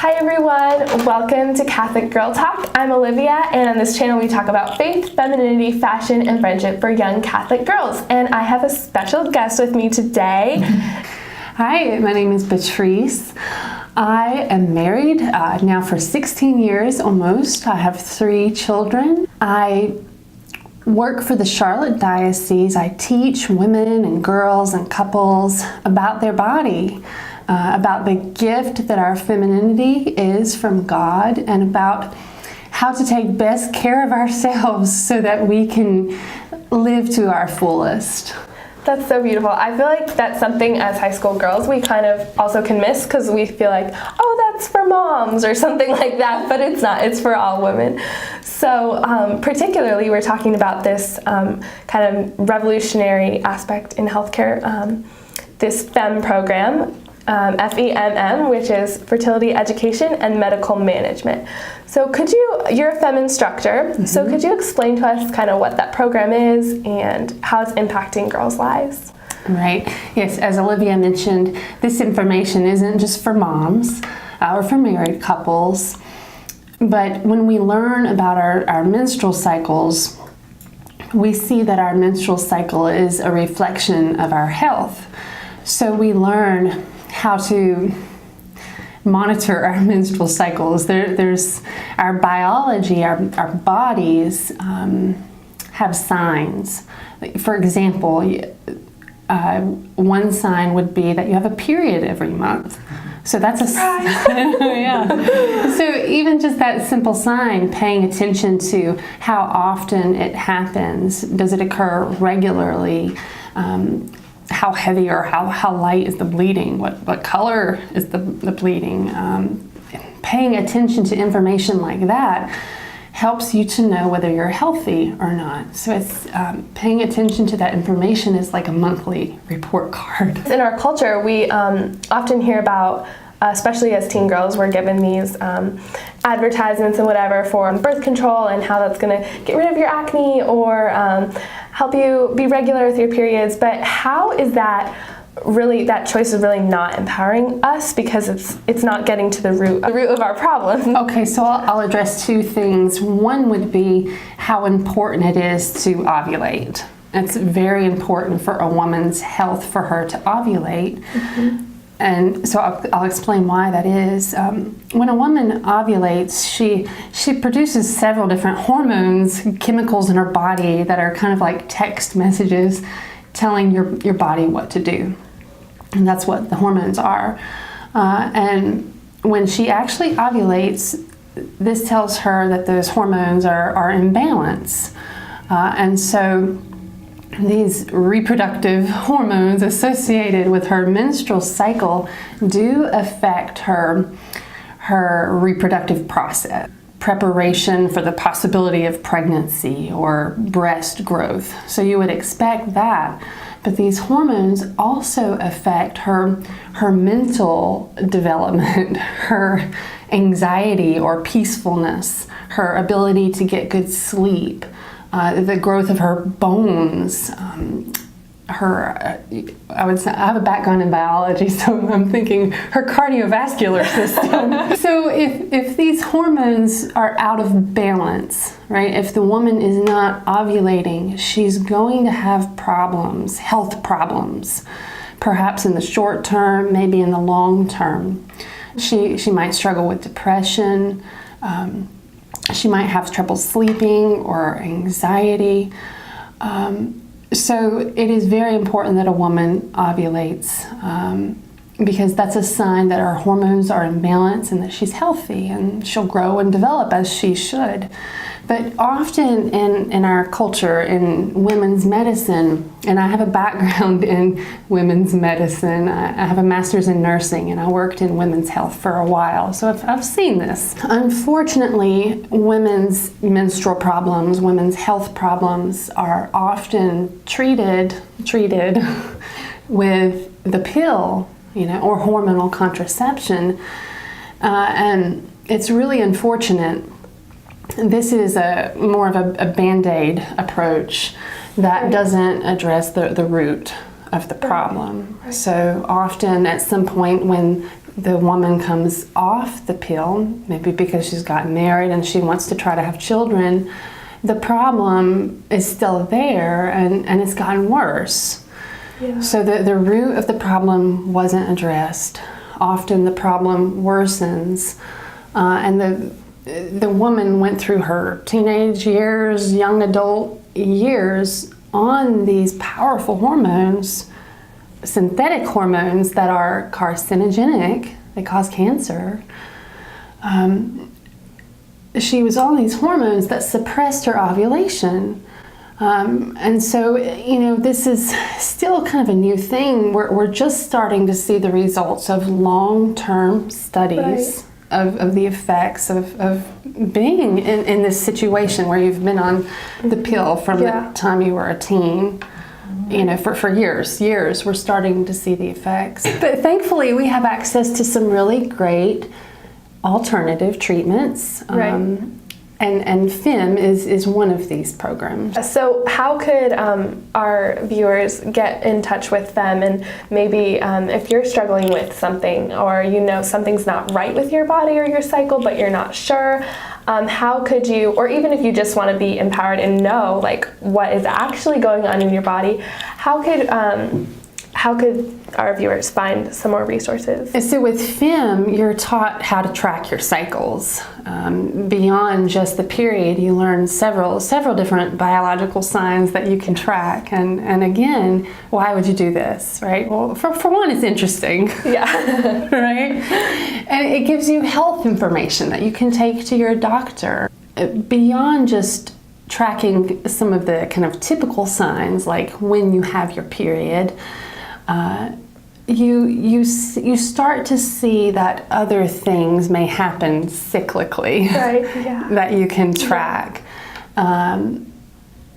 Hi everyone, welcome to Catholic Girl Talk. I'm Olivia, and on this channel we talk about faith, femininity, fashion, and friendship for young Catholic girls. And I have a special guest with me today. Hi, my name is Batrice. I am married now for 16 years almost. I have 3 children. I work for the Charlotte Diocese. I teach women and girls and couples about their body, about the gift that our femininity is from God, and about how to take best care of ourselves so that we can live to our fullest. That's so beautiful. I feel like that's something as high school girls we kind of also can miss, because we feel like, oh, that's for moms or something like that, but it's not. It's for all women. So particularly we're talking about this kind of revolutionary aspect in healthcare, this FEMM program, FEMM, which is Fertility Education and Medical Management. So you're a FEMM instructor, so could you explain to us kind of what that program is and how it's impacting girls' lives? Right. Yes, as Olivia mentioned, this information isn't just for moms or for married couples, but when we learn about our menstrual cycles, we see that our menstrual cycle is a reflection of our health. So we learn how to monitor our menstrual cycles. There's our biology, our bodies have signs. For example, one sign would be that you have a period every month. So that's a sign. Yeah. So even just that simple sign, paying attention to how often it happens, does it occur regularly? How heavy or how light is the bleeding? What color is the bleeding? Paying attention to information like that helps you to know whether you're healthy or not. So it's paying attention to that information is like a monthly report card. In our culture, we often hear about, especially as teen girls, we're given these advertisements and whatever for birth control and how that's going to get rid of your acne or help you be regular with your periods. But how is that choice is really not empowering us, because it's not getting to the root of our problem? Okay, so I'll address 2 things. One would be how important it is to ovulate. It's very important for a woman's health for her to ovulate. And so I'll explain why that is. When a woman ovulates, she produces several different hormones, chemicals in her body that are kind of like text messages telling your body what to do. And that's what the hormones are. And when she actually ovulates, this tells her that those hormones are in balance. And so these reproductive hormones associated with her menstrual cycle do affect her reproductive process, preparation for the possibility of pregnancy or breast growth. So you would expect that. But these hormones also affect her mental development, her anxiety or peacefulness, her ability to get good sleep, the growth of her bones, I would say, I have a background in biology, so I'm thinking her cardiovascular system. So if these hormones are out of balance, right, if the woman is not ovulating, she's going to have problems, health problems, perhaps in the short term, maybe in the long term. She might struggle with depression. She might have trouble sleeping or anxiety. So it is very important that a woman ovulates, because that's a sign that her hormones are in balance and that she's healthy and she'll grow and develop as she should. But often in our culture, in women's medicine, and I have a background in women's medicine, I have a master's in nursing and I worked in women's health for a while, so I've seen this. Unfortunately, women's menstrual problems, women's health problems are often treated with the pill, or hormonal contraception, and it's really unfortunate. This is more of a Band-Aid approach that doesn't address the root of the problem. Right. So often at some point when the woman comes off the pill, maybe because she's gotten married and she wants to try to have children, the problem is still there and it's gotten worse. Yeah. So the root of the problem wasn't addressed. Often the problem worsens, and the woman went through her teenage years, young adult years on these powerful hormones, synthetic hormones that are carcinogenic, they cause cancer. She was on these hormones that suppressed her ovulation. And so, this is still kind of a new thing. We're just starting to see the results of long-term studies of the effects of being in this situation where you've been on the pill from the time you were a teen. For years, we're starting to see the effects. But thankfully, we have access to some really great alternative treatments. And FEMM is one of these programs. So how could our viewers get in touch with them, and maybe if you're struggling with something, or something's not right with your body or your cycle but you're not sure, how could you, or even if you just want to be empowered and know what is actually going on in your body, how could our viewers find some more resources? So with FEMM, you're taught how to track your cycles. Beyond just the period, you learn several different biological signs that you can track. And again, why would you do this, right? Well, for one, it's interesting. Yeah. Right? And it gives you health information that you can take to your doctor. Beyond just tracking some of the kind of typical signs, like when you have your period, you start to see that other things may happen cyclically that you can track.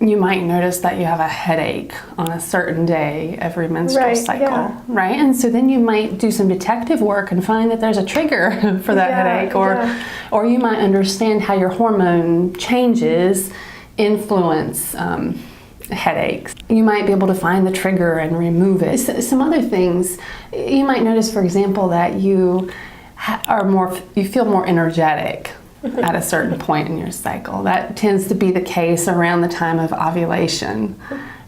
You might notice that you have a headache on a certain day every menstrual cycle, right? And so then you might do some detective work and find that there's a trigger for that headache, or you might understand how your hormone changes influence headaches. You might be able to find the trigger and remove it. Some other things, you might notice, for example, that you feel more energetic at a certain point in your cycle. That tends to be the case around the time of ovulation,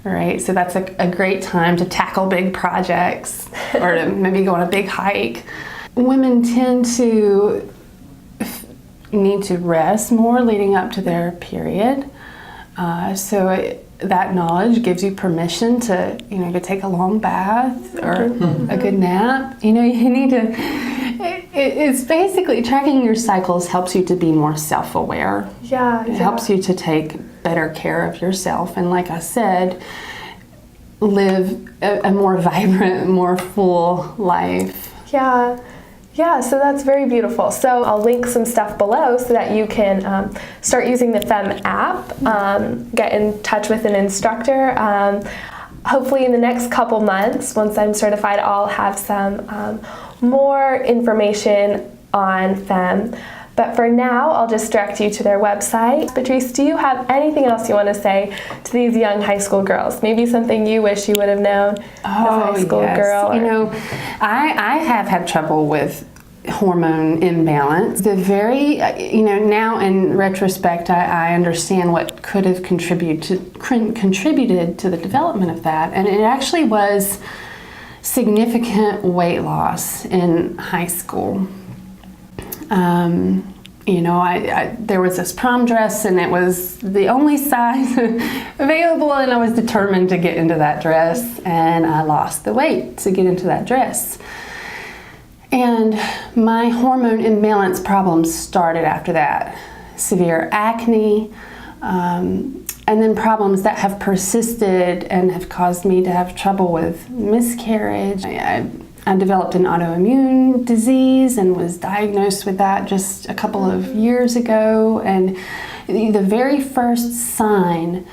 right? So that's a great time to tackle big projects or to maybe go on a big hike. Women tend to need to rest more leading up to their period. That knowledge gives you permission to, to take a long bath or a good nap. You need to, it's basically tracking your cycles helps you to be more self-aware. It helps you to take better care of yourself. And like I said, live a more vibrant, more full life. Yeah, so that's very beautiful. So I'll link some stuff below so that you can start using the FEMM app, get in touch with an instructor. Hopefully in the next couple months, once I'm certified, I'll have some more information on FEMM. But for now, I'll just direct you to their website. Batrice, do you have anything else you want to say to these young high school girls? Maybe something you wish you would have known as a high school girl? I have had trouble with hormone imbalance. Now in retrospect, I understand what could have contributed to the development of that. And it actually was significant weight loss in high school. There was this prom dress and it was the only size available, and I was determined to get into that dress, and I lost the weight to get into that dress. And my hormone imbalance problems started after that. Severe acne, and then problems that have persisted and have caused me to have trouble with miscarriage. I developed an autoimmune disease and was diagnosed with that just a couple of years ago. And the very first sign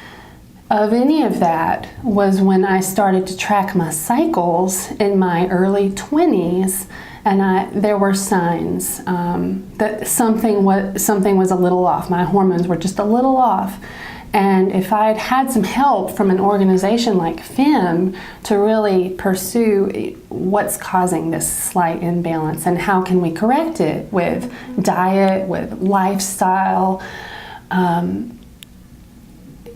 of any of that was when I started to track my cycles in my early 20s. And there were signs that something was a little off. My hormones were just a little off. And if I had had some help from an organization like FEMM to really pursue what's causing this slight imbalance and how can we correct it with diet, with lifestyle,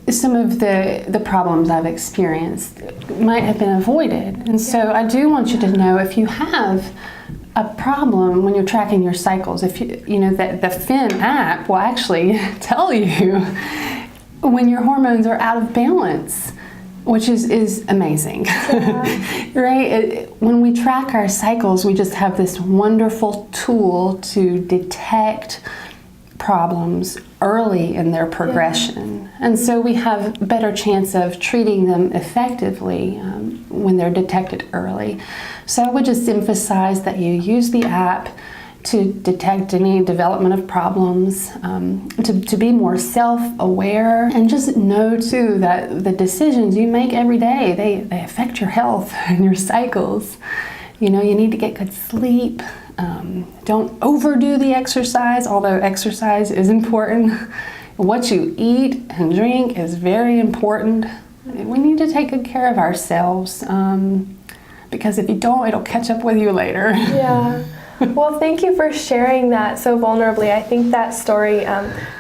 some of the problems I've experienced might have been avoided. And so I do want you to know, if you have a problem when you're tracking your cycles, if you know that the FEMM app will actually tell you when your hormones are out of balance, which is amazing. Yeah. Right? When we track our cycles, we just have this wonderful tool to detect problems early in their progression. Yeah. And so we have a better chance of treating them effectively when they're detected early. So I would just emphasize that you use the app to detect any development of problems, to be more self-aware, and just know too that the decisions you make every day, they affect your health and your cycles. You know, you need to get good sleep. Don't overdo the exercise, although exercise is important. What you eat and drink is very important. We need to take good care of ourselves, because if you don't, it'll catch up with you later. Yeah. Well, thank you for sharing that so vulnerably. I think that story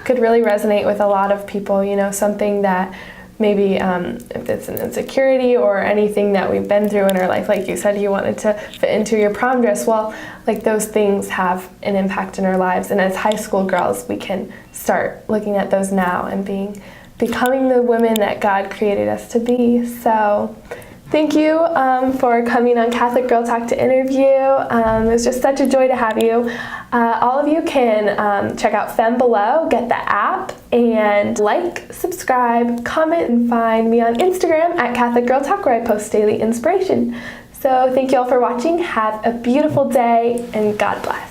could really resonate with a lot of people, you know, something that maybe if it's an insecurity or anything that we've been through in our life, like you said, you wanted to fit into your prom dress. Well, like those things have an impact in our lives. And as high school girls, we can start looking at those now and becoming the women that God created us to be. So thank you for coming on Catholic Girl Talk to interview. It was just such a joy to have you. All of you can check out FEMM below, get the app, and like, subscribe, comment, and find me on Instagram at Catholic Girl Talk, where I post daily inspiration. So thank you all for watching. Have a beautiful day, and God bless.